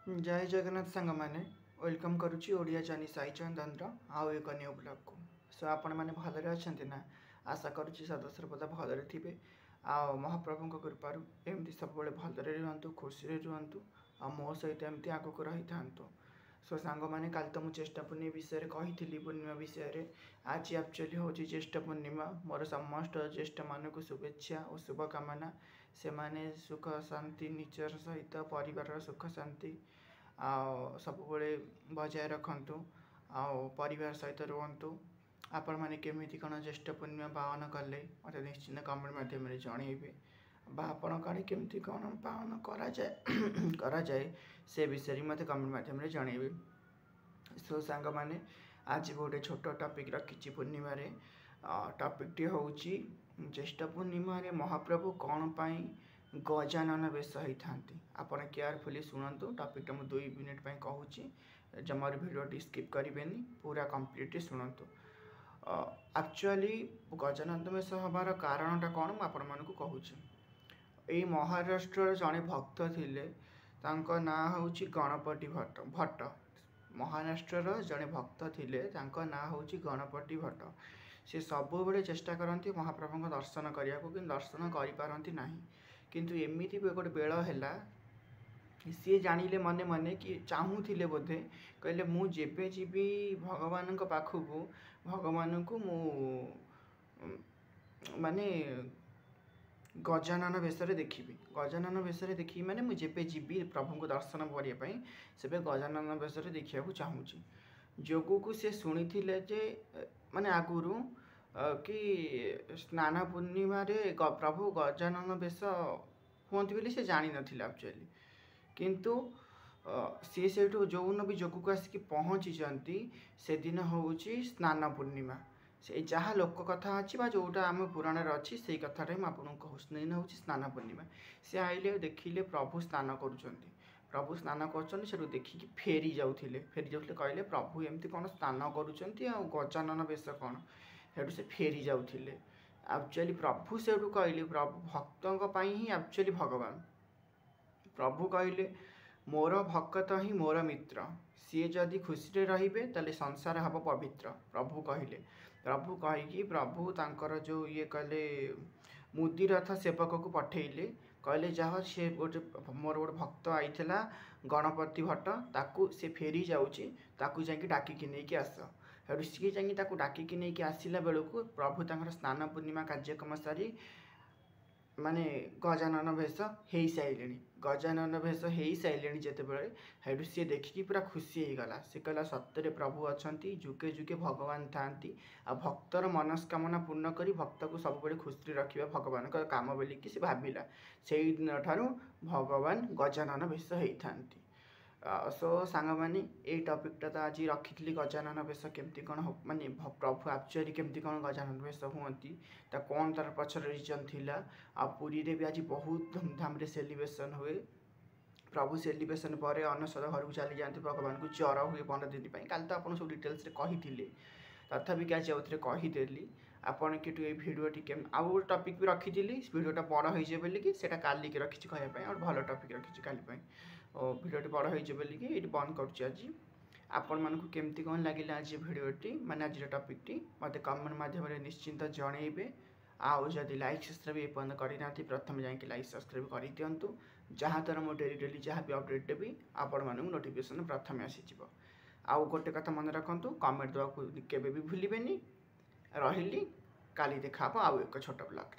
जय जगन्नाथ सांग मैंने वेलकम करुच्ची ओडिया चानी साई चंदन आउ एक न्यू ब्लॉग को सो आपण मैंने भलरे अच्छा ना आशा करुच्ची सदा सर्वदा भलरे थे आ महाप्रभु कृपार एमती सब भलरे रुहतु खुशी रुहतु आ मो सहित एमती आगक रही था। सो सांग मैंने काल तो मुझे ज्येष्ठ पूर्णिमा विषय कही पूर्णिमा विषय आज एक्चुअली हूँ ज्येष्ठ पूर्णिमा मोर समस्त ज्येष्ठ मानक शुभेच्छा और शुभकामना से माने सुख शांति निजर सहित परिवार सुख शांति सब बजाय रखु परिवार सहित रुहतु। आपण मैंने केमी कौन ज्येष्ठ पूर्णिमा पालन कले मत निश्चिंत कमेंट मध्यम जनइबे आपण कड़े केमती कौन पालन करा जाए से विषय मत कमेंट मध्यम जनइबे। सो सांग मैंने आज गोटे छोट टॉपिक रखी पूर्णिमा टॉपिकटी हूँ ज्येष्ठ पूर्णिमा महाप्रभु कौन पाई गजानन बेश होता आपड़ केयरफुली शुणु टॉपिकटा मुझे 2 मिनिट कहूँ जमार भिडियो स्किप करेंगे पूरा कंप्लीटली शुणु। एक्चुअली गजानन बेश हबार कारणटा कौन मुझे कहूँ ये महाराष्ट्र जड़े भक्त थिले तांको ना हूँ गणपति भट्ट महाराष्ट्र जड़े भक्त थिले तांको ना हूँ गणपति भट्ट से सब बड़े चेष्टा करती महाप्रभु को दर्शन करने को कि दर्शन कर किंतु एमती गोटे बेल है सी जानिले मने मने कि चाहूले बोधे कहले मु जेबे जीवी भगवान पाखक भगवान को मु माने गजानन बेश देखी गजानन बेश देखी माने मुझे जीवी प्रभु को दर्शन करने से गजानन बेश देखा चाहूँ जोगू को सी शुणी जे माने आगुरु कि स्नान पूर्णिमा प्रभु गजानन बेश हमें बोली से जानी नथिला एक्चुअली किंतु सी से जो भी जोगू को आसिक पहुँची से दिन हूँ स्नान पूर्णिमा से जहाँ लोक कथा अच्छी जोटा आम पुराण अच्छी से कथा आपको कहूँ दिन हूँ स्नान पूर्णिमा से आइले देखिले प्रभु स्नान करुँच प्रभु स्नान कर देखिकी फेरी जाते कहले प्रभु एमती कौन स्नान करुँच गजानन बेश कौन हेटू से फेरी जाते एक्चुअली प्रभु से कहले प्रभु भक्तों ही एक्चुअली भगवान प्रभु कहले मोर भक्त ही मोर मित्र सी जदि खुशी रे ताले संसार हम पवित्र प्रभु कहले प्रभु कहीकि प्रभु तांकर जो ये कहले मुदी रथ सेवक को पठेले कहले जहाँ सी गोटे मोर गोटे भक्त आईला गणपति भट्ट ताकू से फेरी जाऊँगी जाकि डाकिकी नहीं आस हेटू सी जा डाकिकी नहीं आसला बेलू प्रभु तांकर स्नान पूर्णिमा कार्यक्रम सारी माने गजानन भेष हो सारे गजानन भेष हो सारे जिते हेटू सी देखिकी पूरा खुशी हो गला सी कहला सत्य प्रभु अच्छा जुगे जुगे भगवान था आ भक्तर मनस्कामना पूर्ण करी भक्त को सब खुशी रखा भगवान का काम बोलिकी से भाविला से दिन ठारू भगवान गजानन भेष होता। सो सांग मैंने ये टॉपिकटा तो आज रखी गजानन बेश केमती कौन माने प्रभु एक्चुअली केमती कौन गजानन बेश हमें कौन तार पचर रिजन थिला आ पुरी रे भी आज बहुत धूमधाम रे सेलिब्रेशन हुए प्रभु सेलिब्रेशन पर अनसद घर को चली जाते भगवान को ज्वर हुए 15 दिन काल तो आपको सब डिटेल्स कही तथापि आज कहीदेली आपन कि ये भिडियो टी आउ टॉपिक भी रखी भिडियोटा बड़ हो बोलिकी काली की रखी कहवाई और भल टॉपिक रखी काली और भिडियोटी बड़ हो बोलिकी ये बंद करुच्ची आज आपण मानक केमती कौन लगे आज भिडियोटी माने आज टॉपिकटी मत कमेंट माध्यम निश्चिंत जनइबे आउ जदि लाइक सब्सक्राइब ये पर्यटन करना प्रथम जाकि लाइक सब्सक्राइब कर दिंतु जहाँ द्वारा मुझे डेली जहाँ भी अपडेट देवी आपण मानक नोटिफिकेशन प्रथम आसीज। आउ गोटे कथा मन रखु कमेंट देवा केबे भी भूलिबेनी रही काली देखा आउ एक छोट ब्लॉग।